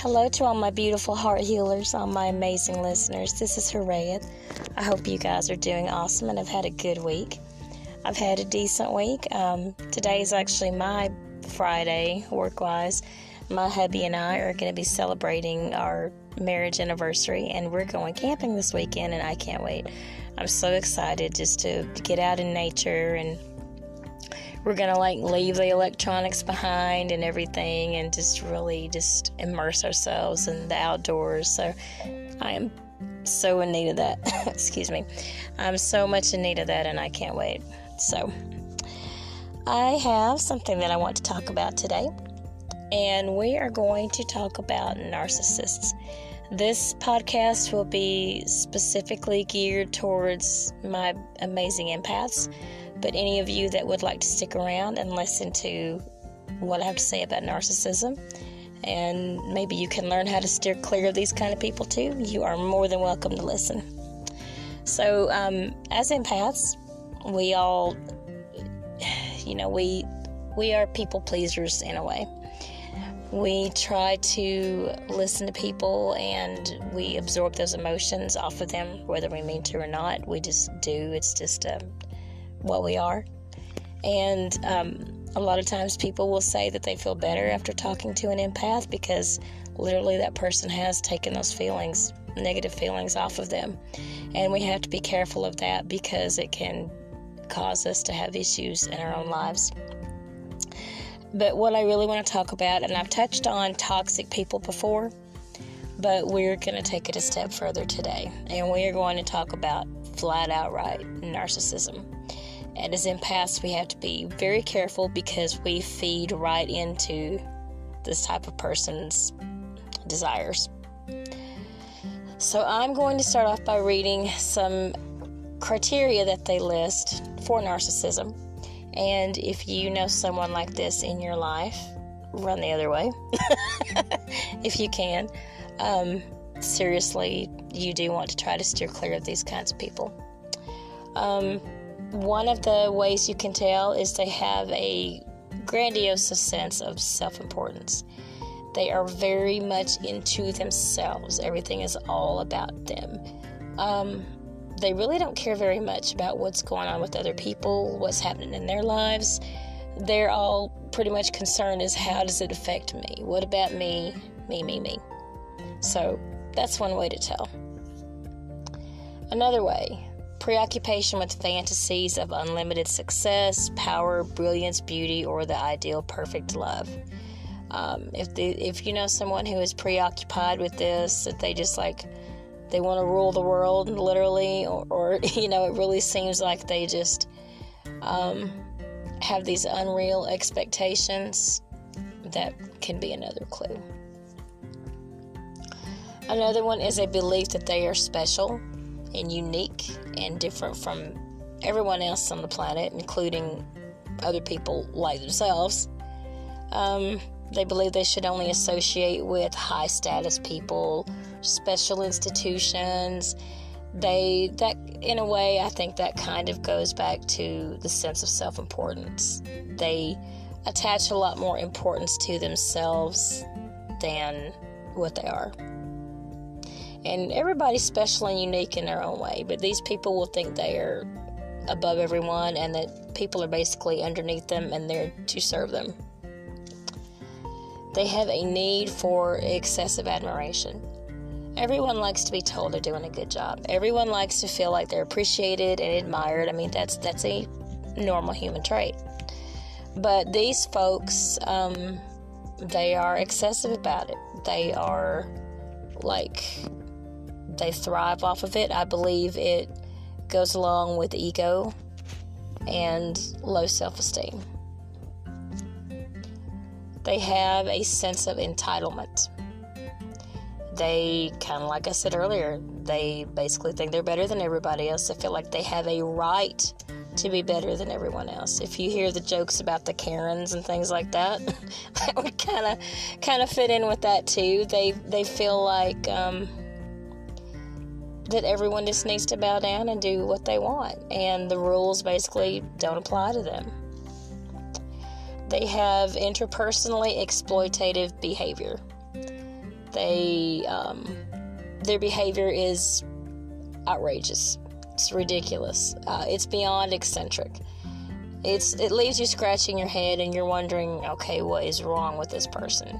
Hello to all my beautiful heart healers, all my amazing listeners. This is Harayat. I hope you guys are doing awesome and have had a good week. I've had a decent week. Today is actually my Friday, work-wise. My hubby and I are going to be celebrating our marriage anniversary, and we're going camping this weekend, and I can't wait. I'm so excited just to get out in nature, and we're going to leave the electronics behind and everything and just really immerse ourselves in the outdoors. So I am so in need of that. Excuse me. I'm so much in need of that, and I can't wait. So I have something that I want to talk about today, and we are going to talk about narcissists. This podcast will be specifically geared towards my amazing empaths, but any of you that would like to stick around and listen to what I have to say about narcissism, and maybe you can learn how to steer clear of these kind of people too, you are more than welcome to listen. So, as empaths, we all, we are people pleasers in a way. We try to listen to people and we absorb those emotions off of them, whether we mean to or not. We just do. It's just what we are. And a lot of times people will say that they feel better after talking to an empath because literally that person has taken those feelings, negative feelings, off of them. And we have to be careful of that because it can cause us to have issues in our own lives. But what I really want to talk about, and I've touched on toxic people before, but we're going to take it a step further today. And we are going to talk about flat outright narcissism. And as empaths, we have to be very careful because we feed right into this type of person's desires. So I'm going to start off by reading some criteria that they list for narcissism. And if you know someone like this in your life, run the other way. If you can. Seriously, you do want to try to steer clear of these kinds of people. One of the ways you can tell is they have a grandiose sense of self-importance. They are very much into themselves. Everything is all about them. They really don't care very much about what's going on with other people, what's happening in their lives. They're all pretty much concerned is how does it affect me? What about me? Me. So that's one way to tell. Another way, preoccupation with fantasies of unlimited success, power, brilliance, beauty, or the ideal perfect love. If you know someone who is preoccupied with this, that they just they want to rule the world, literally, or it really seems like they just have these unreal expectations, that can be another clue. Another one is a belief that they are special and unique and different from everyone else on the planet, including other people like themselves. They believe they should only associate with high-status people, special institutions. In a way, I think that kind of goes back to the sense of self-importance. They attach a lot more importance to themselves than what they are. And everybody's special and unique in their own way, but these people will think they are above everyone and that people are basically underneath them and they're to serve them. They have a need for excessive admiration. Everyone likes to be told they're doing a good job. Everyone likes to feel like they're appreciated and admired. I mean, that's a normal human trait. But these folks, they are excessive about it. They are they thrive off of it. I believe it goes along with ego and low self-esteem. They have a sense of entitlement. They, kind of like I said earlier, they basically think they're better than everybody else. They feel like they have a right to be better than everyone else. If you hear the jokes about the Karens and things like that, that would kind of fit in with that too. They feel like that everyone just needs to bow down and do what they want, and the rules basically don't apply to them. They have interpersonally exploitative behavior. their behavior is outrageous. It's ridiculous. It's beyond eccentric. It leaves you scratching your head and you're wondering, okay, what is wrong with this person?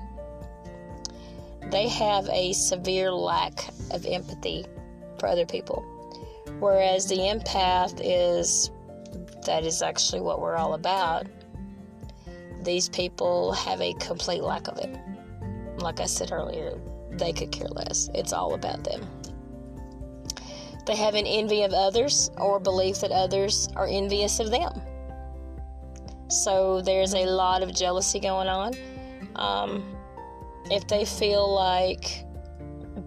They have a severe lack of empathy for other people. Whereas the empath that is actually what we're all about. These people have a complete lack of it. Like I said earlier, they could care less. It's all about them. They have an envy of others or belief that others are envious of them. So there's a lot of jealousy going on. If they feel like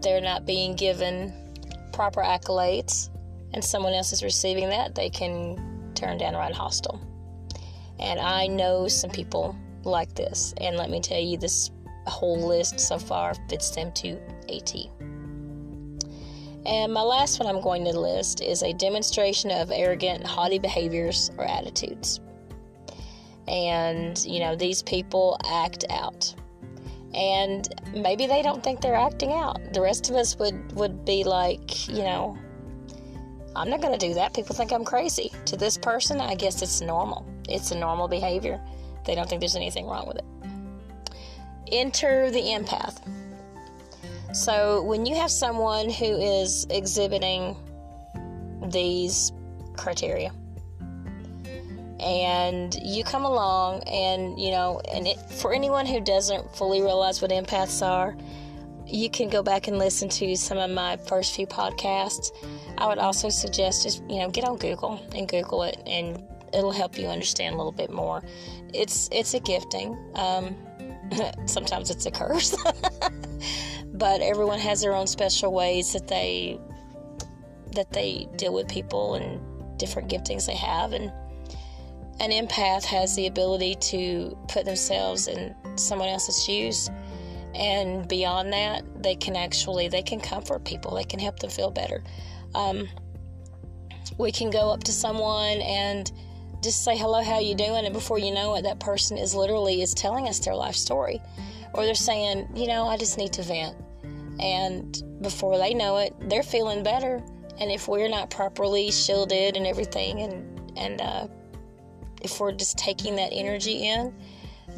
they're not being given proper accolades and someone else is receiving that, they can turn downright hostile. And I know some people like this. And let me tell you, this whole list so far fits them to a T. And my last one I'm going to list is a demonstration of arrogant, haughty behaviors or attitudes. And, these people act out. And maybe they don't think they're acting out. The rest of us would be like, I'm not going to do that. People think I'm crazy. To this person, I guess it's normal. It's a normal behavior. They don't think there's anything wrong with it. Enter the empath. So when you have someone who is exhibiting these criteria, and you come along and, for anyone who doesn't fully realize what empaths are, you can go back and listen to some of my first few podcasts. I would also suggest just, get on Google and Google it, and it'll help you understand a little bit more. It's a gifting. Sometimes it's a curse. But everyone has their own special ways that they deal with people and different giftings they have. And an empath has the ability to put themselves in someone else's shoes. And beyond that, they can comfort people. They can help them feel better. We can go up to someone and just say, hello, how you doing? And before you know it, that person is telling us their life story. Or they're saying, I just need to vent. And before they know it, they're feeling better. And if we're not properly shielded and everything, and if we're just taking that energy in,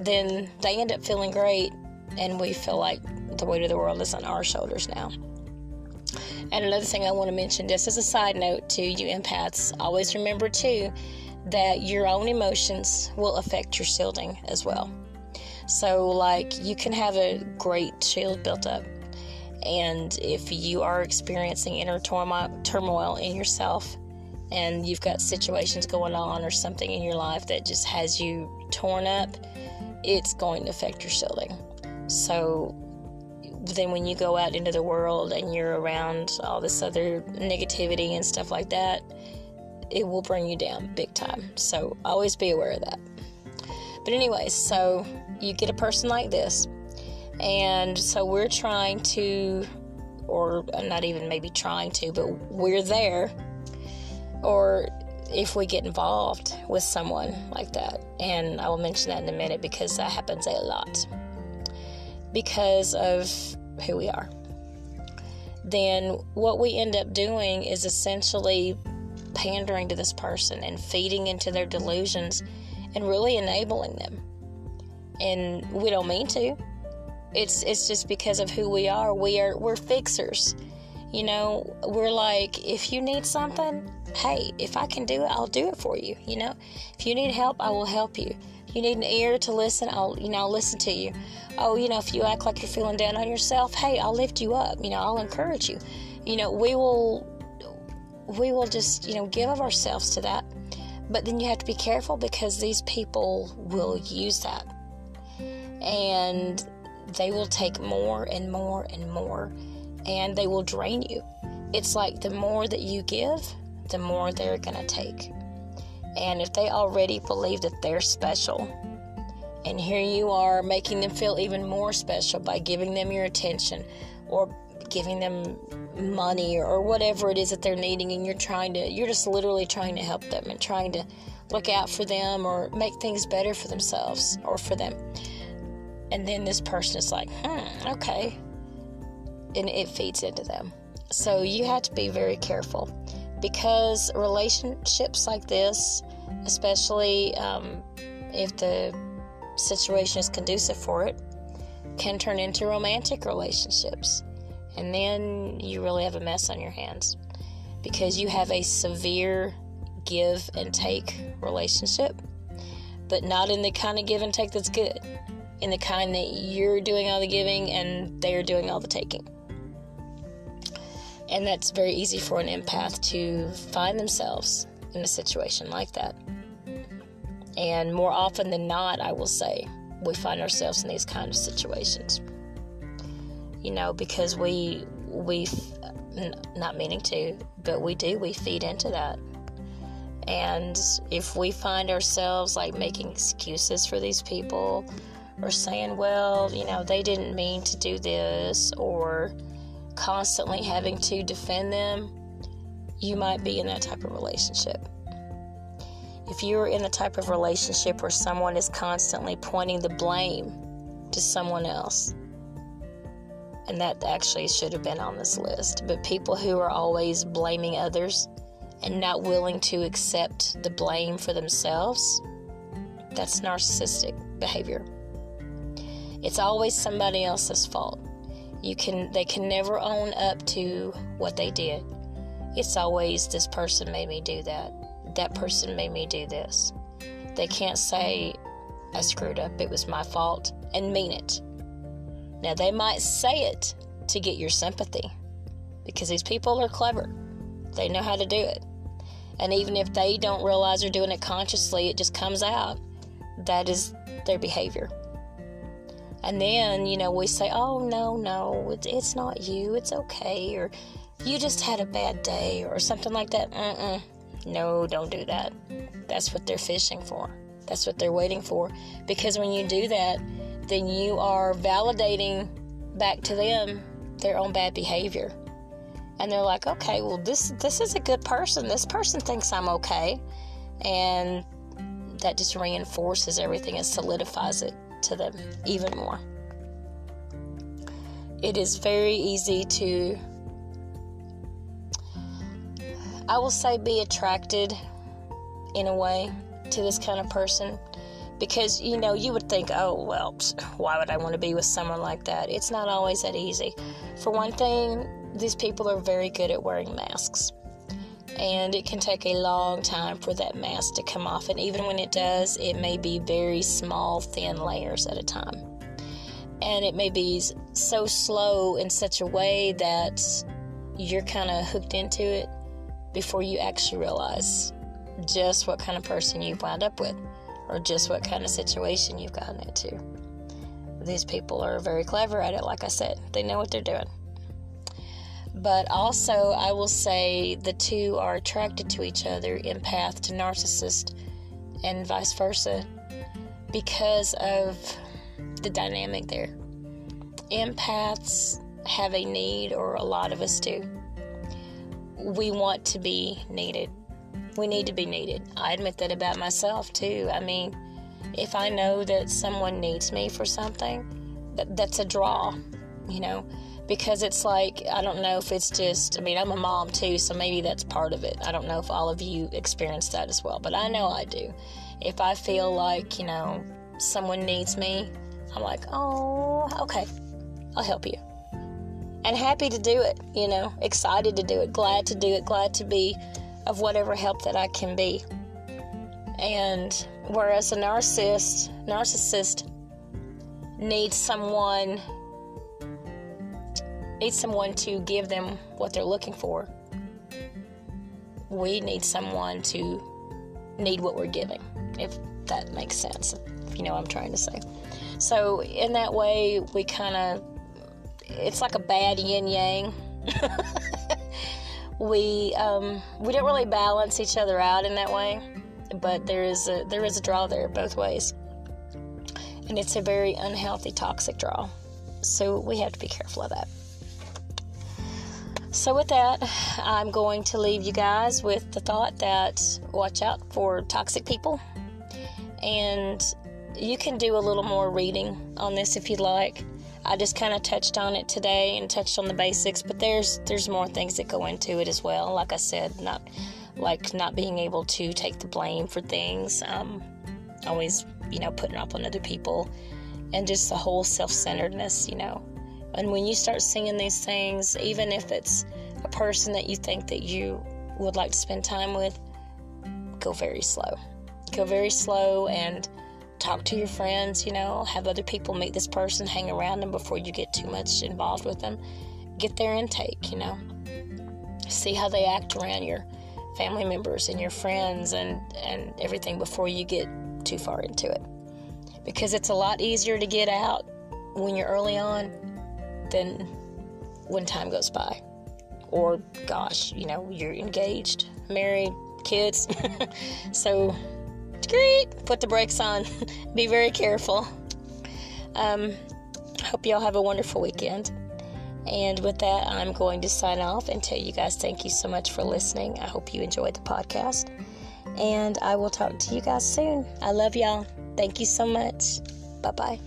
then they end up feeling great. And we feel like the weight of the world is on our shoulders now. And another thing I want to mention, just as a side note to you empaths, always remember too that your own emotions will affect your shielding as well. So you can have a great shield built up, and if you are experiencing inner turmoil in yourself, and you've got situations going on or something in your life that just has you torn up, it's going to affect your shielding. So then when you go out into the world and you're around all this other negativity and stuff like that, it will bring you down big time. So always be aware of that. But anyways, so you get a person like this, and so we're trying to, or not even maybe trying to, but we're there, or if we get involved with someone like that, and I will mention that in a minute because that happens a lot because of who we are, then what we end up doing is essentially pandering to this person and feeding into their delusions and really enabling them. And we don't mean to. It's just because of who we are. We're fixers. We're like, if you need something, hey, if I can do it, I'll do it for you. If you need help, I will help you. You need an ear to listen, I'll listen to you. Oh, if you act like you're feeling down on yourself, hey, I'll lift you up. I'll encourage you. We will just, give of ourselves to that. But then you have to be careful because these people will use that. And they will take more and more and more. And they will drain you. It's like the more that you give, the more they're going to take. And if they already believe that they're special, and here you are making them feel even more special by giving them your attention or giving them money or whatever it is that they're needing, and you're just literally trying to help them and trying to look out for them or make things better for themselves or for them. And then this person is like, okay, and it feeds into them. So you have to be very careful, because relationships like this, especially if the situation is conducive for it, can turn into romantic relationships. And then you really have a mess on your hands, because you have a severe give and take relationship, but not in the kind of give and take that's good, in the kind that you're doing all the giving and they're doing all the taking. And that's very easy for an empath to find themselves in a situation like that. And more often than not, I will say, we find ourselves in these kind of situations. Because we not meaning to, but we feed into that. And if we find ourselves like making excuses for these people, or saying, well, they didn't mean to do this, or constantly having to defend them, you might be in that type of relationship. If you're in the type of relationship where someone is constantly pointing the blame to someone else, and that actually should have been on this list, but people who are always blaming others and not willing to accept the blame for themselves, that's narcissistic behavior. It's always somebody else's fault. They can never own up to what they did. It's always, this person made me do that. That person made me do this. They can't say, I screwed up, it was my fault, and mean it. Now, they might say it to get your sympathy, because these people are clever. They know how to do it. And even if they don't realize they're doing it consciously, it just comes out. That is their behavior. And then, we say, oh, no, it's not you, it's okay, or you just had a bad day, or something like that. No, don't do that. That's what they're fishing for. That's what they're waiting for. Because when you do that, then you are validating back to them their own bad behavior. And they're like, okay, well, this is a good person. This person thinks I'm okay. And that just reinforces everything and solidifies it to them even more. It is very easy to, I will say, be attracted in a way to this kind of person, because you would think, oh, well, why would I want to be with someone like that? It's not always that easy. For one thing, these people are very good at wearing masks, and it can take a long time for that mask to come off, and even when it does, it may be very small, thin layers at a time, and it may be so slow in such a way that you're kind of hooked into it before you actually realize just what kind of person you've wound up with, or just what kind of situation you've gotten into. These people are very clever at it, like I said. They know what they're doing. But also, I will say the two are attracted to each other, empath to narcissist, and vice versa, because of the dynamic there. Empaths have a need, or a lot of us do. We want to be needed. We need to be needed. I admit that about myself, too. I mean, if I know that someone needs me for something, that's a draw, because it's like, I don't know if it's just, I'm a mom, too, so maybe that's part of it. I don't know if all of you experience that as well, but I know I do. If I feel like, someone needs me, I'm like, oh, okay, I'll help you. And happy to do it, excited to do it, glad to do it, glad to be of whatever help that I can be. And whereas a narcissist needs someone to give them what they're looking for, we need someone to need what we're giving, if that makes sense, if you know what I'm trying to say. So in that way, we kind of, it's like a bad yin-yang. We don't really balance each other out in that way, but there is a draw there both ways, and it's a very unhealthy, toxic draw. So we have to be careful of that. So with that, I'm going to leave you guys with the thought that watch out for toxic people, and you can do a little more reading on this if you'd like. I just kind of touched on it today and touched on the basics, but there's more things that go into it as well. Like I said, not being able to take the blame for things, always, putting up on other people, and just the whole self-centeredness, And when you start seeing these things, even if it's a person that you think that you would like to spend time with, go very slow. Go very slow and talk to your friends, have other people meet this person, hang around them before you get too much involved with them. Get their intake, See how they act around your family members and your friends and everything before you get too far into it. Because it's a lot easier to get out when you're early on than when time goes by. Or, gosh, you're engaged, married, kids. So, put the brakes on. Be very careful. Hope y'all have a wonderful weekend. And with that, I'm going to sign off and tell you guys thank you so much for listening. I hope you enjoyed the podcast. And I will talk to you guys soon. I love y'all. Thank you so much. Bye-bye.